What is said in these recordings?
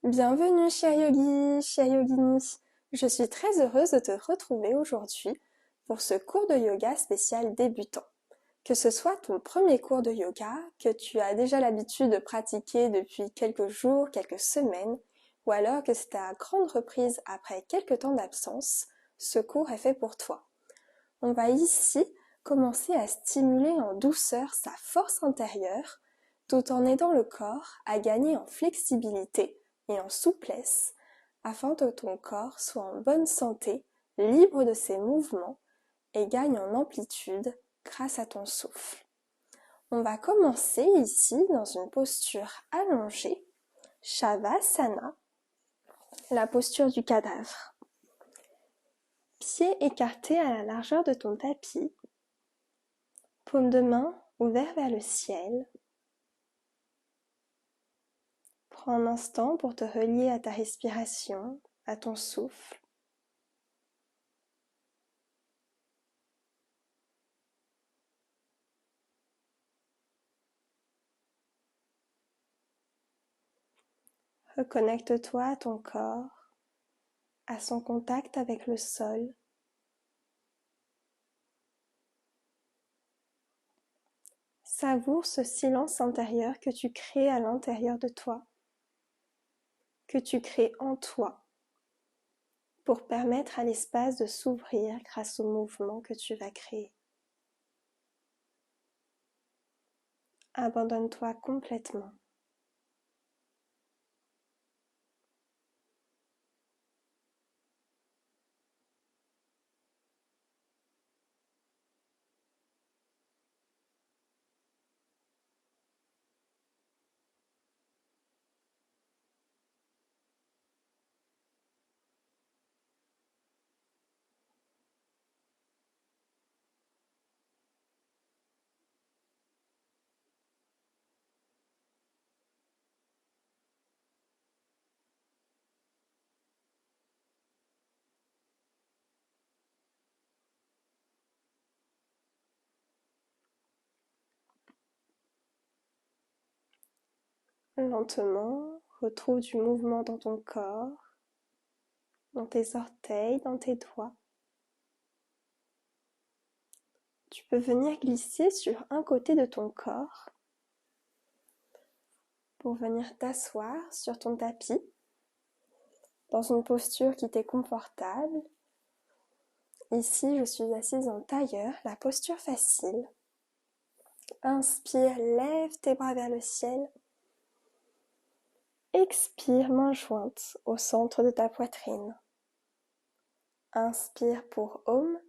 Bienvenue, cher yogi, chère yogini. Je suis très heureuse de te retrouver aujourd'hui pour ce cours de yoga spécial débutant. Que ce soit ton premier cours de yoga, que tu as déjà l'habitude de pratiquer depuis quelques jours, quelques semaines, ou alors que c'est ta grande reprise après quelques temps d'absence, ce cours est fait pour toi. On va ici commencer à stimuler en douceur sa force intérieure, tout en aidant le corps à gagner en flexibilité et en souplesse, afin que ton corps soit en bonne santé, libre de ses mouvements et gagne en amplitude grâce à ton souffle. On va commencer ici dans une posture allongée, Shavasana, la posture du cadavre. Pieds écartés à la largeur de ton tapis, paume de main ouvert vers le ciel. Prends un instant pour te relier à ta respiration, à ton souffle. Reconnecte-toi à ton corps, à son contact avec le sol. Savoure ce silence intérieur que tu crées à l'intérieur de toi, que tu crées en toi, pour permettre à l'espace de s'ouvrir grâce au mouvement que tu vas créer. Abandonne-toi complètement. Lentement, retrouve du mouvement dans ton corps, dans tes orteils, dans tes doigts. Tu peux venir glisser sur un côté de ton corps pour venir t'asseoir sur ton tapis dans une posture qui t'est confortable. Ici, je suis assise en tailleur, la posture facile. Inspire, lève tes bras vers le ciel. Expire, main jointe au centre de ta poitrine. Inspire pour Om.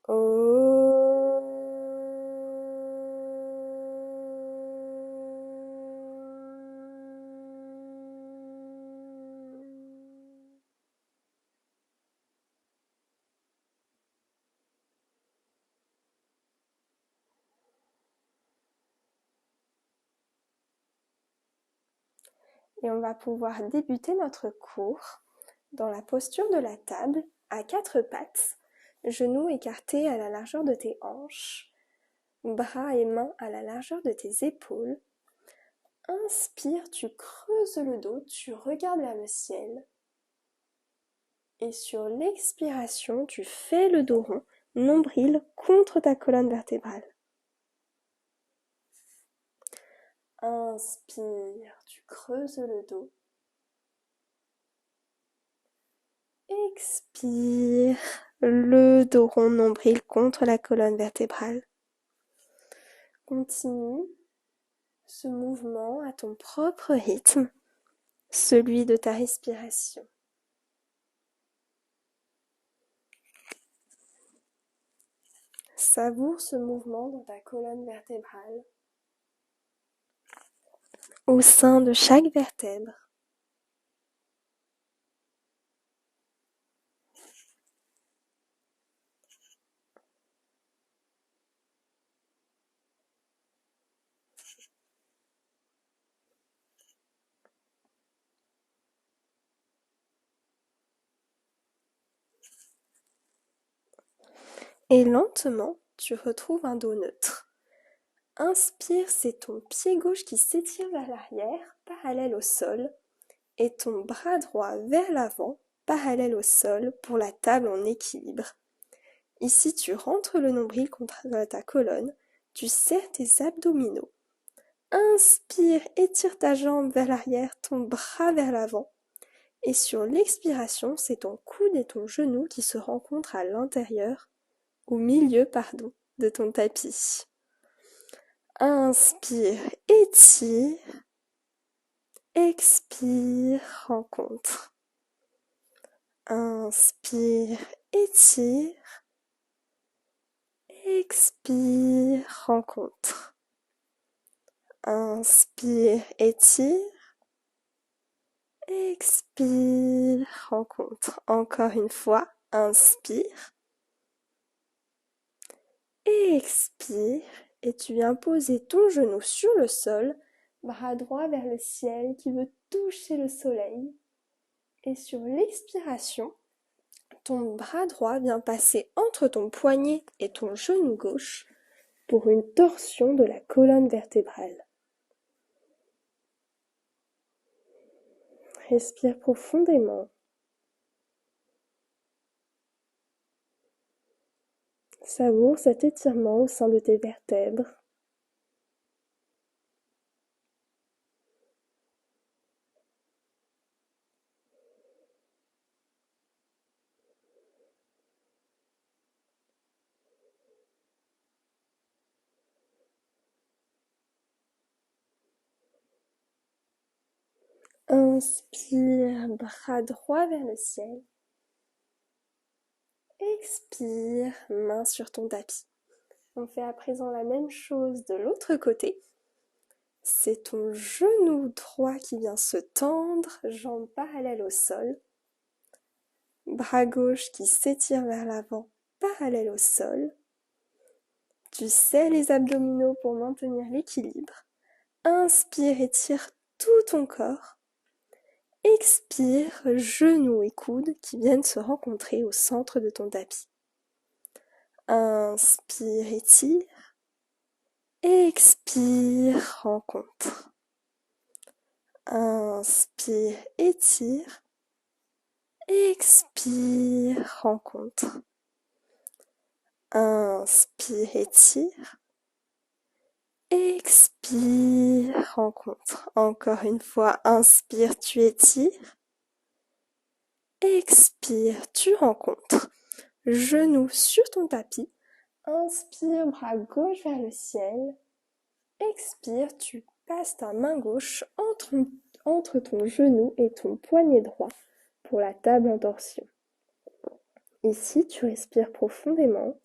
Om. Et on va pouvoir débuter notre cours dans la posture de la table à quatre pattes, genoux écartés à la largeur de tes hanches, bras et mains à la largeur de tes épaules. Inspire, tu creuses le dos, tu regardes vers le ciel. Et sur l'expiration, tu fais le dos rond, nombril contre ta colonne vertébrale. Inspire, tu creuses le dos. Expire, le dos rond, nombril contre la colonne vertébrale. Continue ce mouvement à ton propre rythme, celui de ta respiration. Savoure ce mouvement dans ta colonne vertébrale, au sein de chaque vertèbre. Et lentement, tu retrouves un dos neutre. Inspire, c'est ton pied gauche qui s'étire vers l'arrière, parallèle au sol, et ton bras droit vers l'avant, parallèle au sol, pour la table en équilibre. Ici, tu rentres le nombril contre ta colonne, tu serres tes abdominaux. Inspire, étire ta jambe vers l'arrière, ton bras vers l'avant. Et sur l'expiration, c'est ton coude et ton genou qui se rencontrent à l'intérieur, au milieu, de ton tapis. Inspire, étire. Expire, rencontre. Inspire, étire. Expire, rencontre. Inspire, étire. Expire, rencontre. Encore une fois, inspire. Expire. Et tu viens poser ton genou sur le sol, bras droit vers le ciel qui veut toucher le soleil. Et sur l'expiration, ton bras droit vient passer entre ton poignet et ton genou gauche pour une torsion de la colonne vertébrale. Respire profondément. Savoure cet étirement au sein de tes vertèbres. Inspire, bras droit vers le ciel. Expire, main sur ton tapis. On fait à présent la même chose de l'autre côté. C'est ton genou droit qui vient se tendre, jambe parallèle au sol. Bras gauche qui s'étire vers l'avant, parallèle au sol. Tu serres les abdominaux pour maintenir l'équilibre. Inspire, étire tout ton corps. Expire, genoux et coudes qui viennent se rencontrer au centre de ton tapis. Inspire, étire. Expire, rencontre. Inspire, étire. Expire, rencontre. Inspire, étire. Expire, rencontre. Encore une fois, inspire, tu étires. Expire, tu rencontres. Genou sur ton tapis. Inspire, bras gauche vers le ciel. Expire, tu passes ta main gauche entre ton genou et ton poignet droit pour la table en torsion. Ici, tu respires profondément.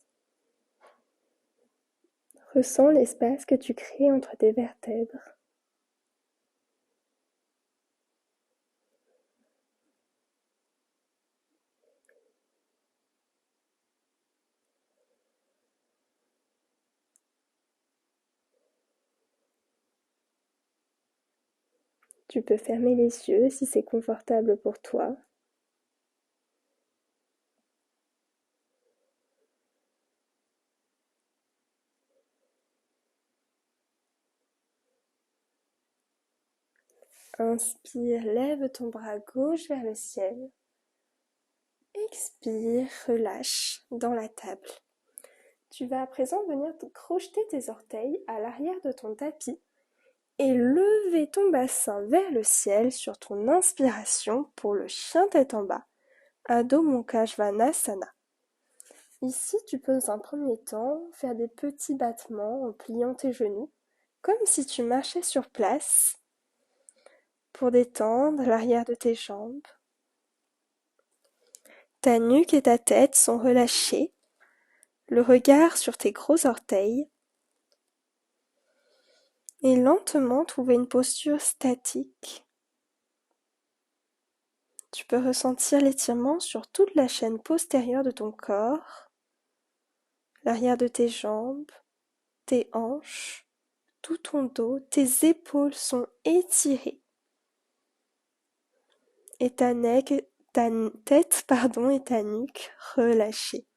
Ressens l'espace que tu crées entre tes vertèbres. Tu peux fermer les yeux si c'est confortable pour toi. Inspire, lève ton bras gauche vers le ciel. Expire, relâche dans la table. Tu vas à présent venir crocheter tes orteils à l'arrière de ton tapis et lever ton bassin vers le ciel sur ton inspiration pour le chien tête en bas, Adho Mukha Svanasana. Ici, tu peux dans un premier temps faire des petits battements en pliant tes genoux, comme si tu marchais sur place, pour détendre l'arrière de tes jambes. Ta nuque et ta tête sont relâchées, le regard sur tes gros orteils, et lentement trouver une posture statique. Tu peux ressentir l'étirement sur toute la chaîne postérieure de ton corps, l'arrière de tes jambes, tes hanches, tout ton dos, tes épaules sont étirées. Et ta tête et ta nuque relâchées.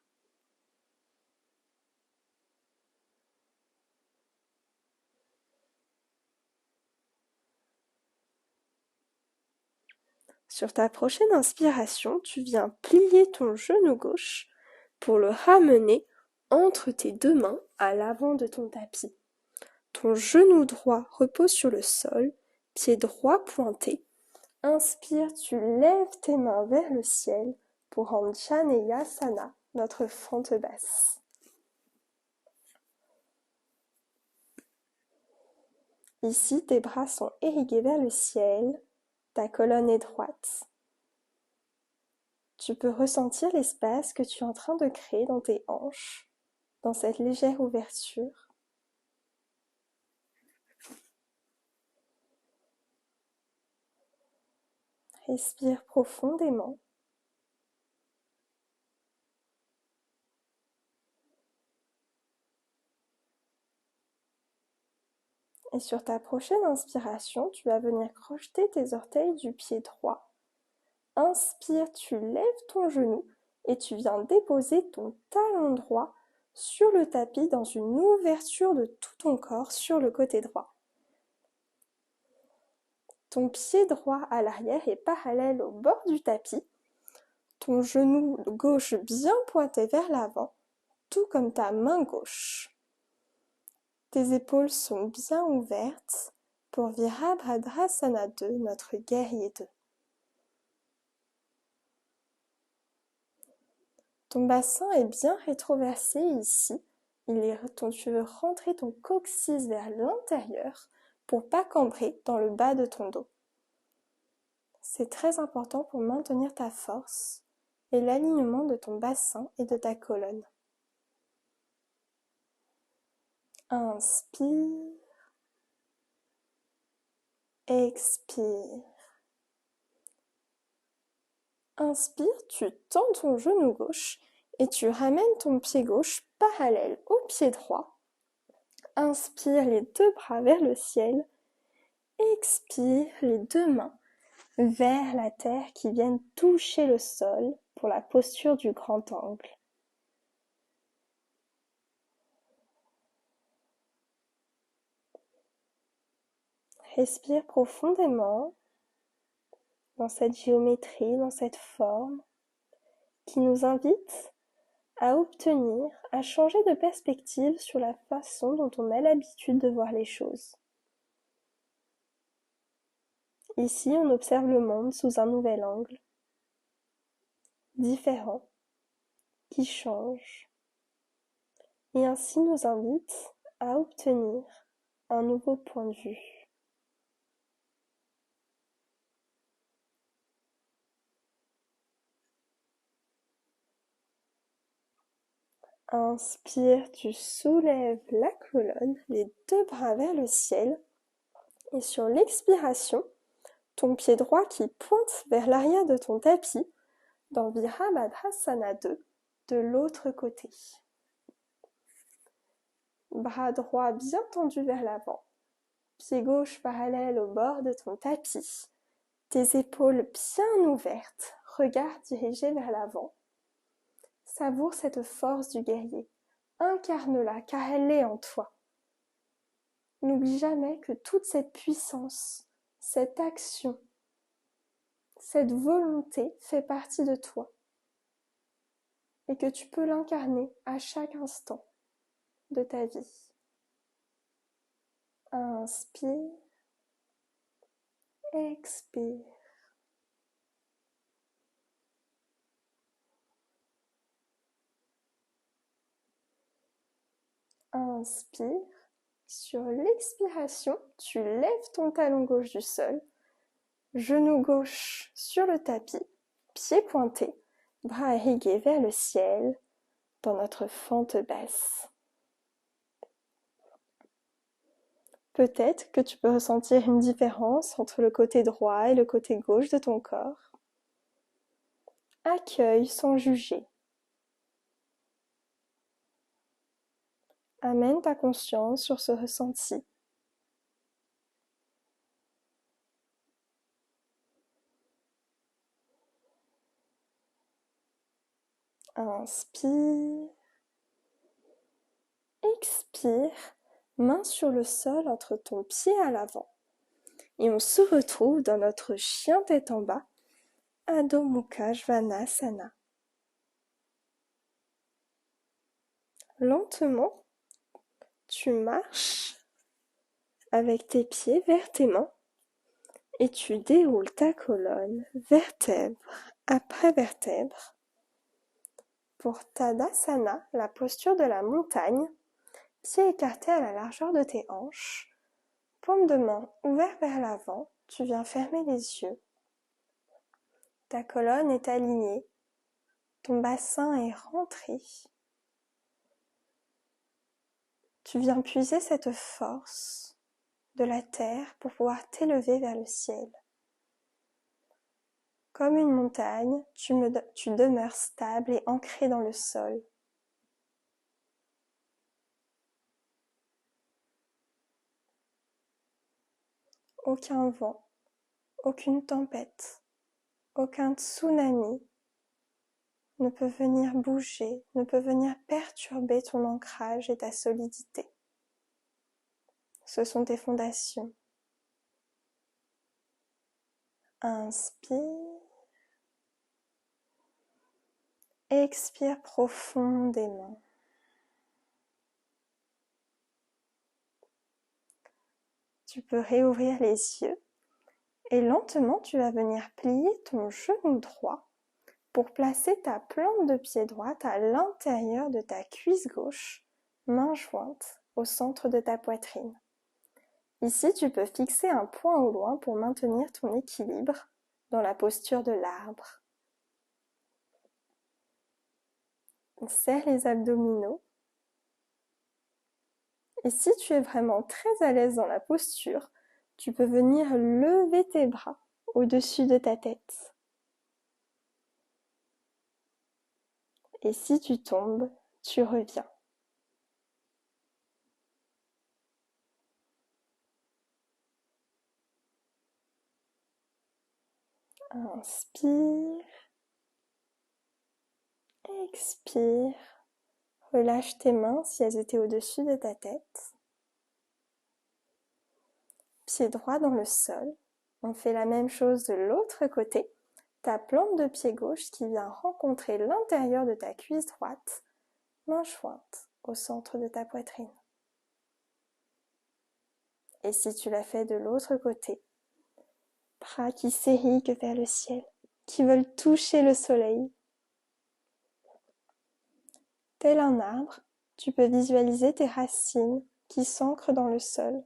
Sur ta prochaine inspiration, tu viens plier ton genou gauche pour le ramener entre tes deux mains à l'avant de ton tapis. Ton genou droit repose sur le sol, pied droit pointé. Inspire, tu lèves tes mains vers le ciel pour Anjaneyasana, notre fente basse. Ici, tes bras sont irrigués vers le ciel, ta colonne est droite. Tu peux ressentir l'espace que tu es en train de créer dans tes hanches, dans cette légère ouverture. Respire profondément. Et sur ta prochaine inspiration, tu vas venir crocheter tes orteils du pied droit. Inspire, tu lèves ton genou et tu viens déposer ton talon droit sur le tapis dans une ouverture de tout ton corps sur le côté droit. Ton pied droit à l'arrière est parallèle au bord du tapis. Ton genou gauche bien pointé vers l'avant, tout comme ta main gauche. Tes épaules sont bien ouvertes pour Virabhadrasana 2, notre guerrier 2. Ton bassin est bien rétroversé ici. Tu veux rentrer ton coccyx vers l'intérieur pour pas cambrer dans le bas de ton dos. C'est très important pour maintenir ta force et l'alignement de ton bassin et de ta colonne. Inspire, expire. Inspire, tu tends ton genou gauche et tu ramènes ton pied gauche parallèle au pied droit. Inspire les deux bras vers le ciel. Expire les deux mains vers la terre qui viennent toucher le sol pour la posture du grand angle. Respire profondément dans cette géométrie, dans cette forme qui nous invite à obtenir, à changer de perspective sur la façon dont on a l'habitude de voir les choses. Ici, on observe le monde sous un nouvel angle, différent, qui change, et ainsi nous invite à obtenir un nouveau point de vue. Inspire, tu soulèves la colonne, les deux bras vers le ciel, et sur l'expiration, ton pied droit qui pointe vers l'arrière de ton tapis, dans Virabhadrasana 2, de l'autre côté. Bras droit bien tendu vers l'avant, pied gauche parallèle au bord de ton tapis, tes épaules bien ouvertes, regard dirigé vers l'avant. Savoure cette force du guerrier, incarne-la car elle est en toi. N'oublie jamais que toute cette puissance, cette action, cette volonté fait partie de toi et que tu peux l'incarner à chaque instant de ta vie. Inspire, expire. Inspire. Sur l'expiration, tu lèves ton talon gauche du sol, genou gauche sur le tapis, pied pointé, bras irrigués vers le ciel, dans notre fente basse. Peut-être que tu peux ressentir une différence entre le côté droit et le côté gauche de ton corps. Accueille sans juger. Amène ta conscience sur ce ressenti. Inspire. Expire. Main sur le sol entre ton pied à l'avant. Et on se retrouve dans notre chien tête en bas Adho Mukha Svanasana. Lentement, tu marches avec tes pieds vers tes mains et tu déroules ta colonne vertèbre après vertèbre. Pour Tadasana, la posture de la montagne, pieds écartés à la largeur de tes hanches, paume de main ouverte vers l'avant, tu viens fermer les yeux. Ta colonne est alignée, ton bassin est rentré. Tu viens puiser cette force de la terre pour pouvoir t'élever vers le ciel. Comme une montagne, tu demeures stable et ancré dans le sol. Aucun vent, aucune tempête, aucun tsunami ne peut venir bouger, ne peut venir perturber ton ancrage et ta solidité. Ce sont tes fondations. Inspire. Expire profondément. Tu peux réouvrir les yeux et lentement tu vas venir plier ton genou droit pour placer ta plante de pied droite à l'intérieur de ta cuisse gauche, main jointe au centre de ta poitrine. Ici, tu peux fixer un point au loin pour maintenir ton équilibre dans la posture de l'arbre. Serre les abdominaux. Et si tu es vraiment très à l'aise dans la posture, tu peux venir lever tes bras au-dessus de ta tête. Et si tu tombes, tu reviens. Inspire. Expire. Relâche tes mains si elles étaient au-dessus de ta tête. Pied droit dans le sol. On fait la même chose de l'autre côté. Ta plante de pied gauche qui vient rencontrer l'intérieur de ta cuisse droite, main jointe au centre de ta poitrine. Et si tu l'as fait de l'autre côté, bras qui s'irriguent vers le ciel, qui veulent toucher le soleil. Tel un arbre, tu peux visualiser tes racines qui s'ancrent dans le sol.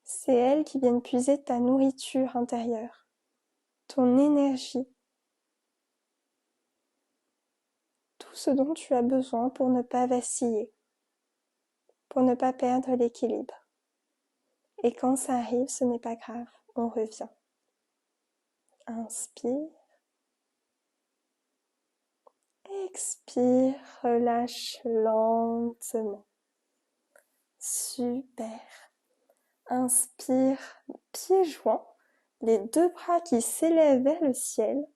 C'est elles qui viennent puiser ta nourriture intérieure, ton énergie, tout ce dont tu as besoin pour ne pas vaciller, pour ne pas perdre l'équilibre. Et quand ça arrive, ce n'est pas grave, on revient. Inspire. Expire, relâche lentement. Super. Inspire, pieds joints, les deux bras qui s'élèvent vers le ciel.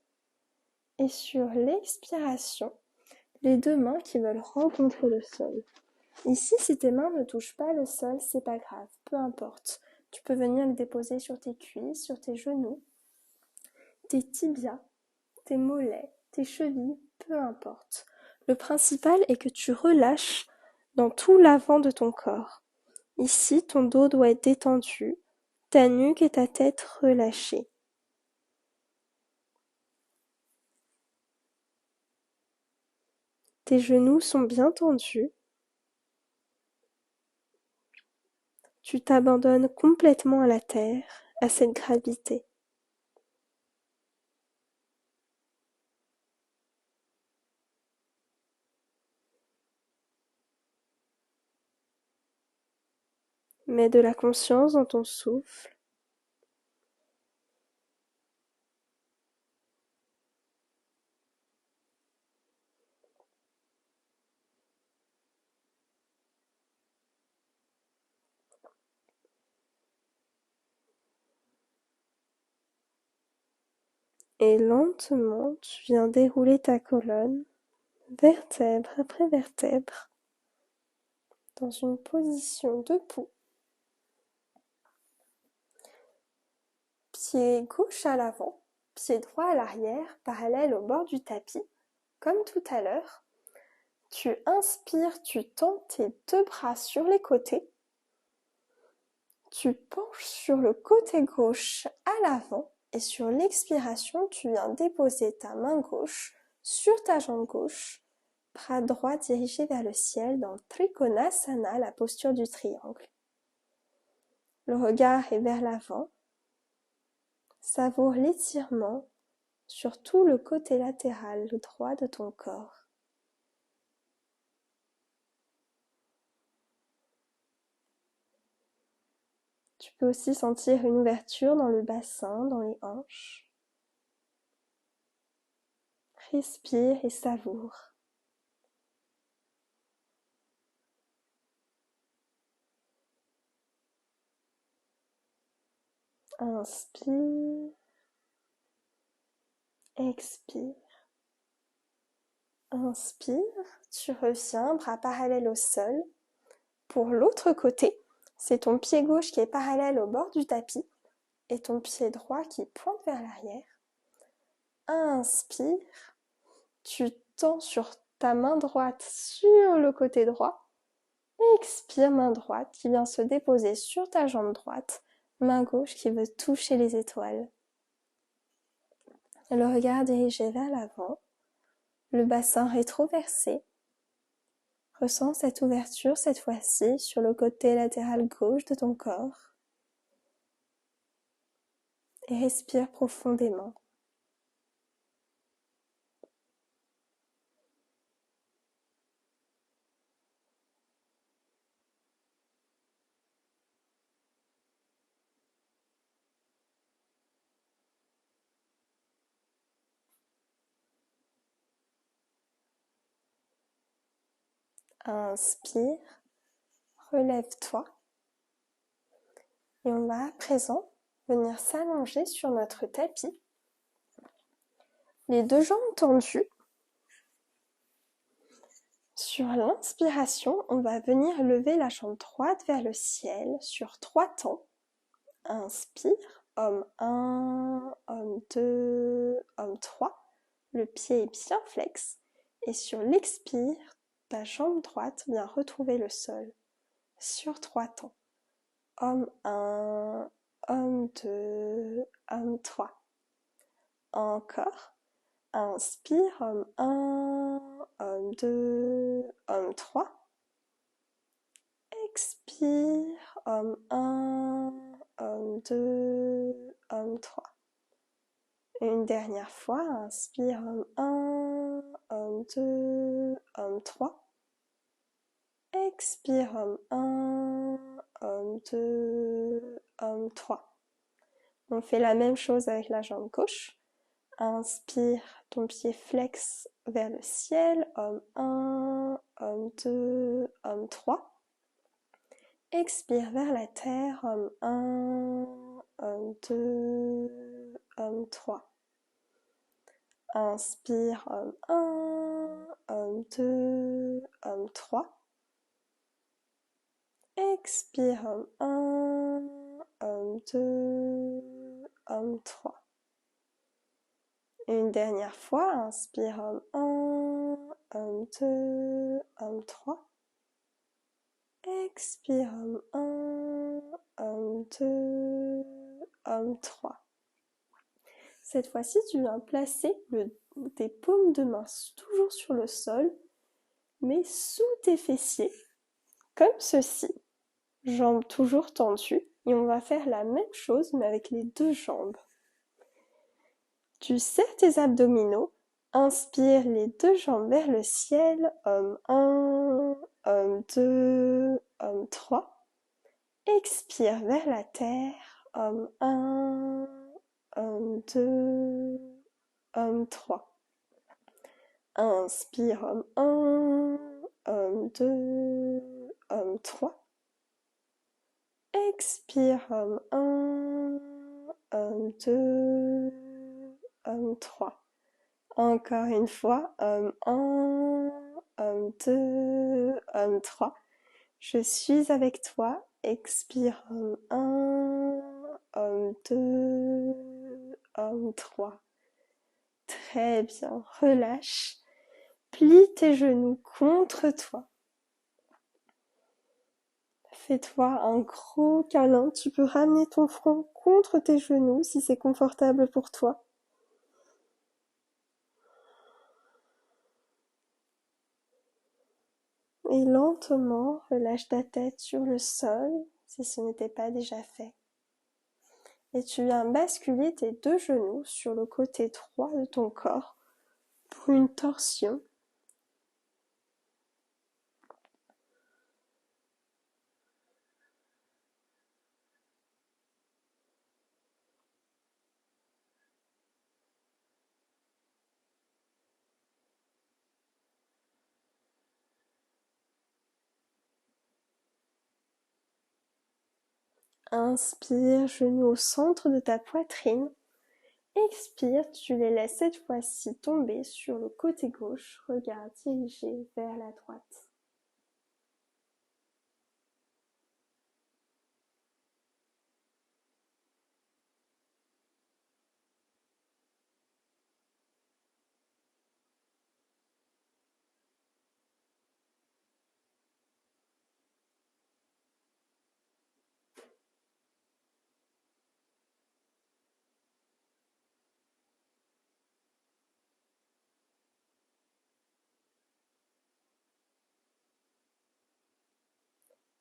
Et sur l'expiration, les deux mains qui veulent rencontrer le sol. Ici, si tes mains ne touchent pas le sol, c'est pas grave, peu importe. Tu peux venir les déposer sur tes cuisses, sur tes genoux, tes tibias, tes mollets, tes chevilles, peu importe. Le principal est que tu relâches dans tout l'avant de ton corps. Ici, ton dos doit être détendu, ta nuque et ta tête relâchées. Tes genoux sont bien tendus. Tu t'abandonnes complètement à la terre, à cette gravité. Mets de la conscience dans ton souffle. Et lentement, tu viens dérouler ta colonne, vertèbre après vertèbre, dans une position debout. Pied gauche à l'avant, pied droit à l'arrière, parallèle au bord du tapis, comme tout à l'heure. Tu inspires, tu tends tes deux bras sur les côtés. Tu penches sur le côté gauche à l'avant et sur l'expiration, tu viens déposer ta main gauche sur ta jambe gauche, bras droit dirigé vers le ciel dans Trikonasana, la posture du triangle. Le regard est vers l'avant. Savoure l'étirement sur tout le côté latéral droit de ton corps. Tu peux aussi sentir une ouverture dans le bassin, dans les hanches. Respire et savoure. Inspire. Expire. Inspire. Tu reviens, bras parallèles au sol. Pour l'autre côté, c'est ton pied gauche qui est parallèle au bord du tapis et ton pied droit qui pointe vers l'arrière. Inspire. Tu tends sur ta main droite sur le côté droit. Expire, main droite qui vient se déposer sur ta jambe droite. Main gauche qui veut toucher les étoiles. Le regard dirigé vers l'avant. Le bassin rétroversé. Ressens cette ouverture cette fois-ci sur le côté latéral gauche de ton corps. Et respire profondément. Inspire, relève-toi. Et on va à présent venir s'allonger sur notre tapis. Les deux jambes tendues. Sur l'inspiration, on va venir lever la jambe droite vers le ciel sur 3 temps. Inspire, homme 1, homme 2, homme 3. Le pied est bien flex. Et sur l'expire, ta jambe droite vient retrouver le sol sur 3 temps. Homme 1, homme 2, homme 3. Encore. Inspire, homme 1, homme 2, homme 3. Expire, homme 1, homme 2, homme 3. Une dernière fois, inspire, homme 1, homme 2, homme 3. Expire, homme 1, homme 2, homme 3. On fait la même chose avec la jambe gauche. Inspire, ton pied flex vers le ciel, homme 1, homme 2, homme 3. Expire vers la terre, homme 1, homme 2, homme 3. Inspire, homme 1, homme 2, homme 3. Expire, homme 1, homme 2, homme 3. Une dernière fois, inspire, homme 1, homme 2, homme 3. Expire, homme 1, homme 2, homme 3. Cette fois-ci, tu viens placer tes paumes de main toujours sur le sol, mais sous tes fessiers, comme ceci. Jambes toujours tendues. Et on va faire la même chose, mais avec les deux jambes. Tu serres tes abdominaux. Inspire les deux jambes vers le ciel. Homme 1, homme 2, homme 3. Expire vers la terre. Homme 1, homme 2, homme 3. Inspire, homme 1, homme 2, homme 3. Expire, homme 1, homme 2, homme 3. Encore une fois, homme 1, homme 2, homme 3. Je suis avec toi. Expire, homme 1, homme 2, homme 3. Très bien, relâche. Plie tes genoux contre toi. Fais-toi un gros câlin. Tu peux ramener ton front contre tes genoux si c'est confortable pour toi. Et lentement, relâche ta tête sur le sol si ce n'était pas déjà fait. Et tu viens basculer tes deux genoux sur le côté droit de ton corps pour une torsion. Inspire, genoux au centre de ta poitrine. Expire, tu les laisses cette fois-ci tomber sur le côté gauche, regard dirigé vers la droite.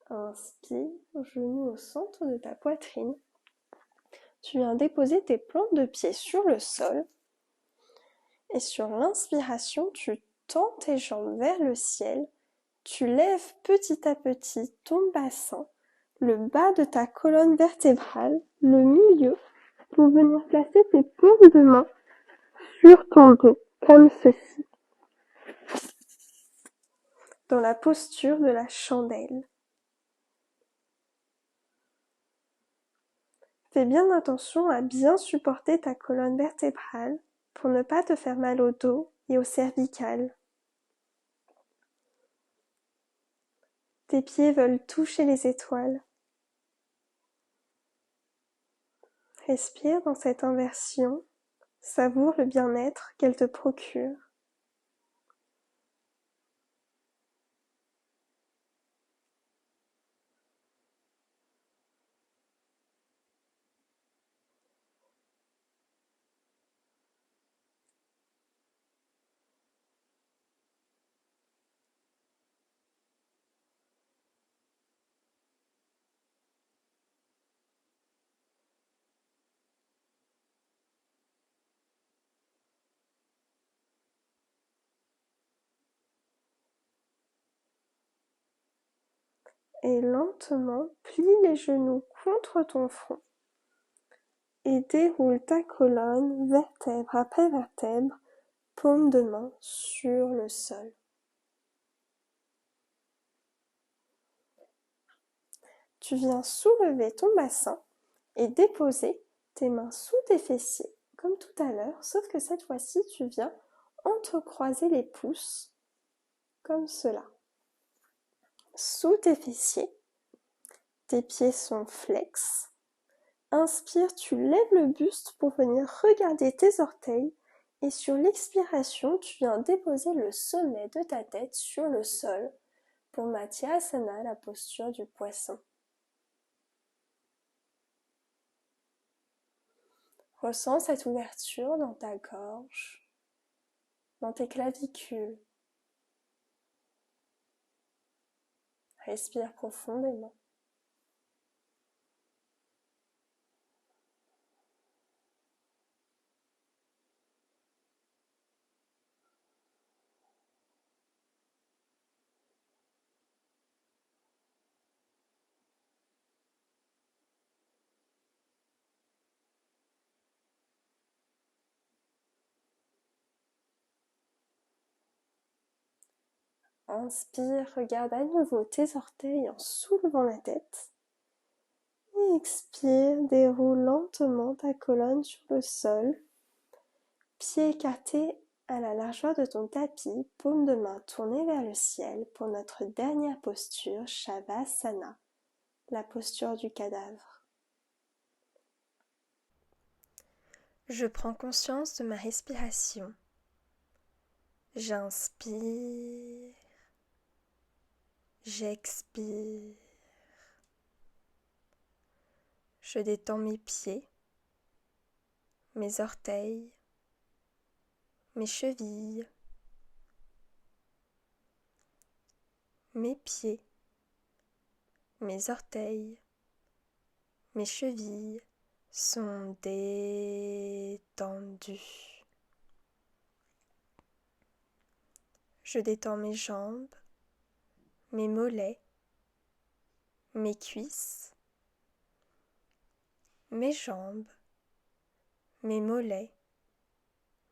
Inspire, genoux au centre de ta poitrine. Tu viens déposer tes plantes de pied sur le sol. Et sur l'inspiration, tu tends tes jambes vers le ciel. Tu lèves petit à petit ton bassin, le bas de ta colonne vertébrale, le milieu, pour venir placer tes paumes de main sur ton dos, comme ceci, dans la posture de la chandelle. Fais bien attention à bien supporter ta colonne vertébrale pour ne pas te faire mal au dos et au cervical. Tes pieds veulent toucher les étoiles. Respire dans cette inversion, savoure le bien-être qu'elle te procure. Et lentement, plie les genoux contre ton front et déroule ta colonne vertèbre après vertèbre, paume de main sur le sol. Tu viens soulever ton bassin et déposer tes mains sous tes fessiers, comme tout à l'heure, sauf que cette fois-ci, tu viens entrecroiser les pouces, comme cela. Sous tes fessiers, tes pieds sont flex. Inspire, tu lèves le buste pour venir regarder tes orteils et sur l'expiration, tu viens déposer le sommet de ta tête sur le sol pour Matyasana, la posture du poisson. Ressens cette ouverture dans ta gorge, dans tes clavicules. Respire profondément. Inspire, regarde à nouveau tes orteils en soulevant la tête. Et expire, déroule lentement ta colonne sur le sol. Pieds écartés à la largeur de ton tapis, paume de main tournée vers le ciel pour notre dernière posture, Shavasana, la posture du cadavre. Je prends conscience de ma respiration. J'inspire, j'expire. Je détends mes pieds, mes orteils, mes chevilles, mes pieds, mes orteils, mes chevilles sont détendus. Je détends mes jambes, mes mollets, mes cuisses, mes jambes, mes mollets,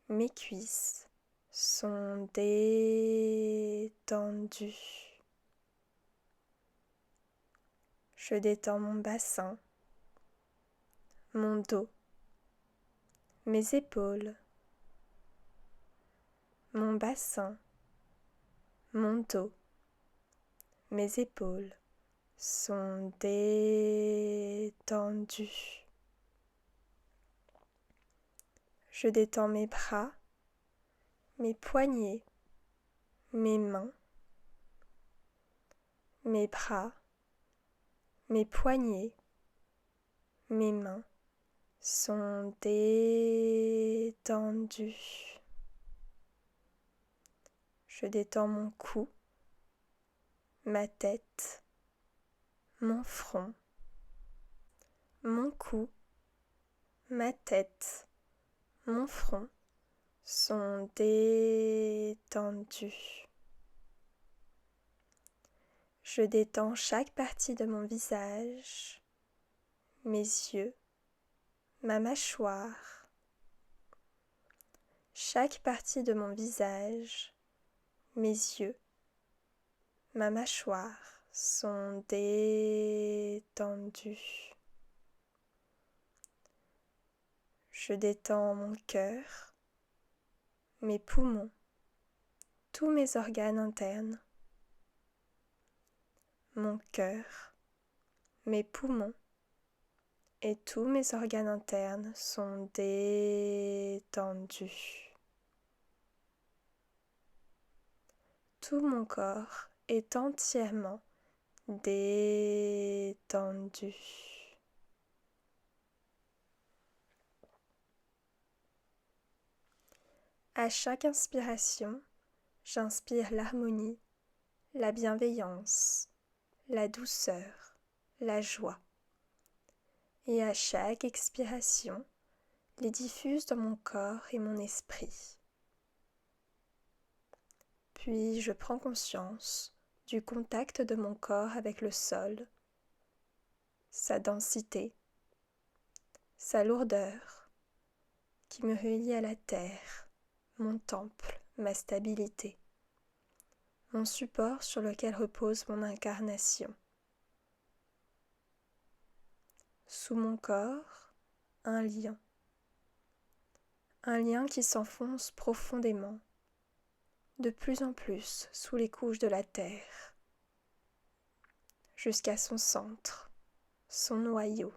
mes cuisses sont détendus. Je détends mon bassin, mon dos, mes épaules, mon bassin, mon dos, mes épaules sont détendus. Je détends mes bras, mes poignets, mes mains, mes bras, mes poignets, mes mains sont détendus. Je détends mon cou, ma tête, mon front, mon cou, ma tête, mon front sont détendus. Je détends chaque partie de mon visage, mes yeux, ma mâchoire. Chaque partie de mon visage, mes yeux, ma mâchoire sont détendus. Je détends mon cœur, mes poumons, tous mes organes internes. Mon cœur, mes poumons et tous mes organes internes sont détendus. Tout mon corps est entièrement détendu. À chaque inspiration, j'inspire l'harmonie, la bienveillance, la douceur, la joie. Et à chaque expiration, les diffuse dans mon corps et mon esprit. Puis je prends conscience du contact de mon corps avec le sol, sa densité, sa lourdeur, qui me relie à la terre, mon temple, ma stabilité, mon support sur lequel repose mon incarnation. Sous mon corps, un lien qui s'enfonce profondément, de plus en plus sous les couches de la terre, jusqu'à son centre, son noyau.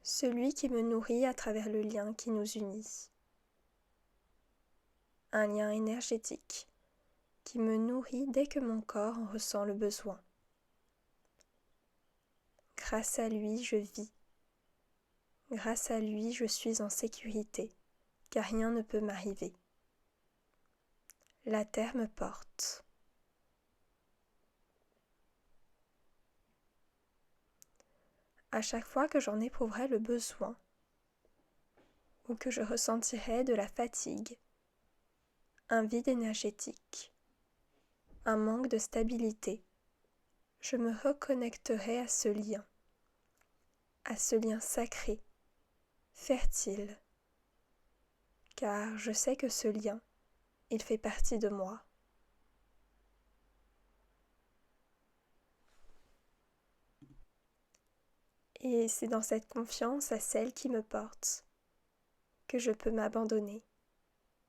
Celui qui me nourrit à travers le lien qui nous unit. Un lien énergétique qui me nourrit dès que mon corps en ressent le besoin. Grâce à lui, je vis. Grâce à lui, je suis en sécurité, car rien ne peut m'arriver. La terre me porte. À chaque fois que j'en éprouverai le besoin, ou que je ressentirai de la fatigue, un vide énergétique, un manque de stabilité, je me reconnecterai à ce lien sacré, fertile, car je sais que ce lien, il fait partie de moi. Et c'est dans cette confiance à celle qui me porte que je peux m'abandonner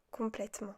complètement.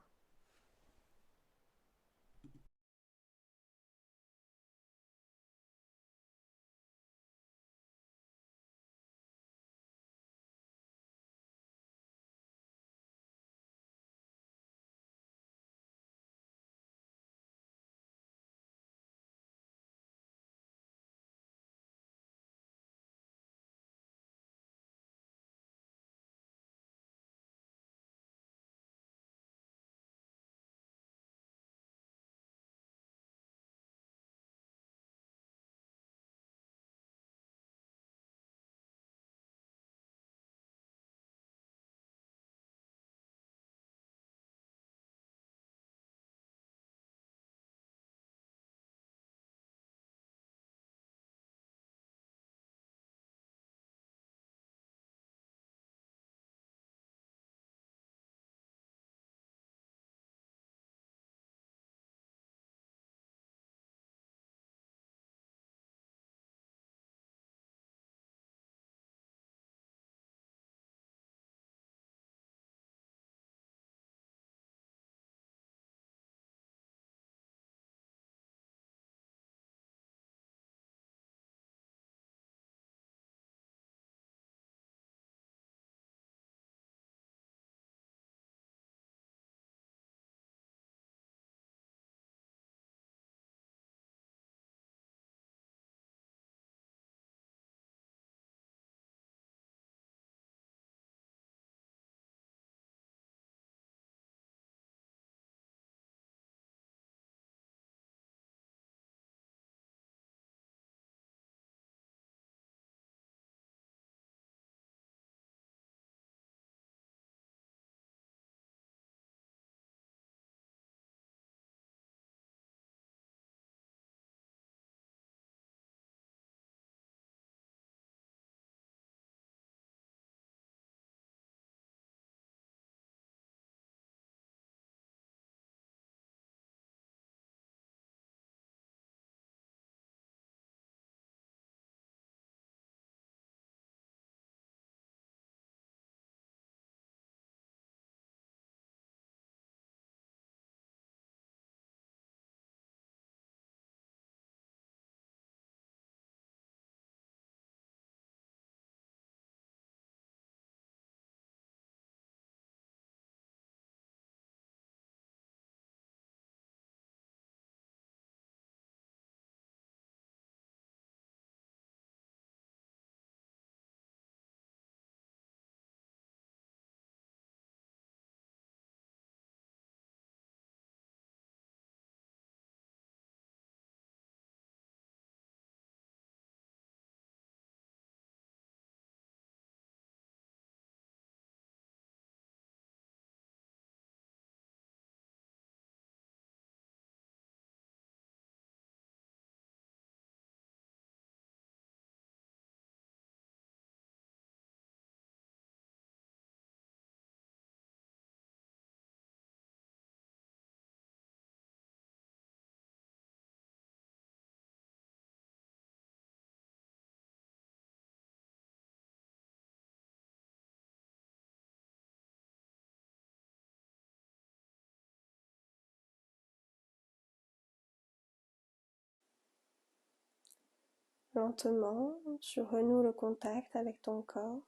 Lentement, tu renoues le contact avec ton corps.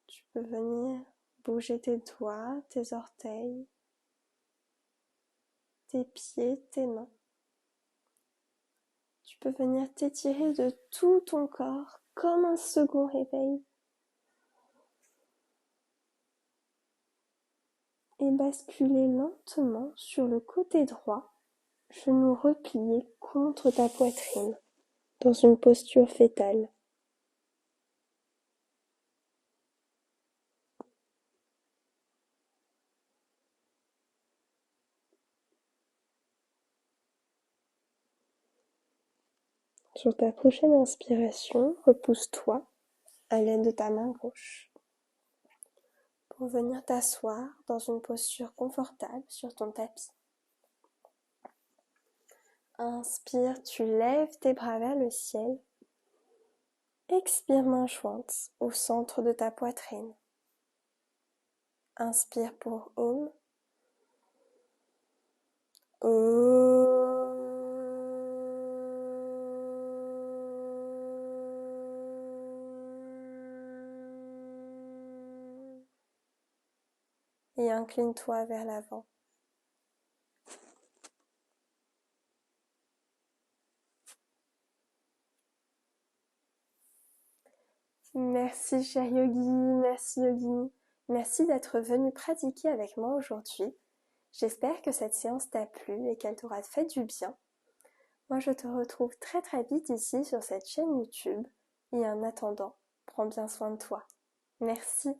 Tu peux venir bouger tes doigts, tes orteils, tes pieds, tes mains. Tu peux venir t'étirer de tout ton corps comme un second réveil. Et basculer lentement sur le côté droit, genou replié contre ta poitrine, dans une posture fétale. Sur ta prochaine inspiration, repousse-toi à l'aide de ta main gauche pour venir t'asseoir dans une posture confortable sur ton tapis. Inspire, tu lèves tes bras vers le ciel. Expire, main jointe au centre de ta poitrine. Inspire pour Om. Et incline-toi vers l'avant. Merci cher yogi, merci yogini, merci d'être venu pratiquer avec moi aujourd'hui. J'espère que cette séance t'a plu et qu'elle t'aura fait du bien. Moi je te retrouve très très vite ici sur cette chaîne YouTube et en attendant, prends bien soin de toi. Merci.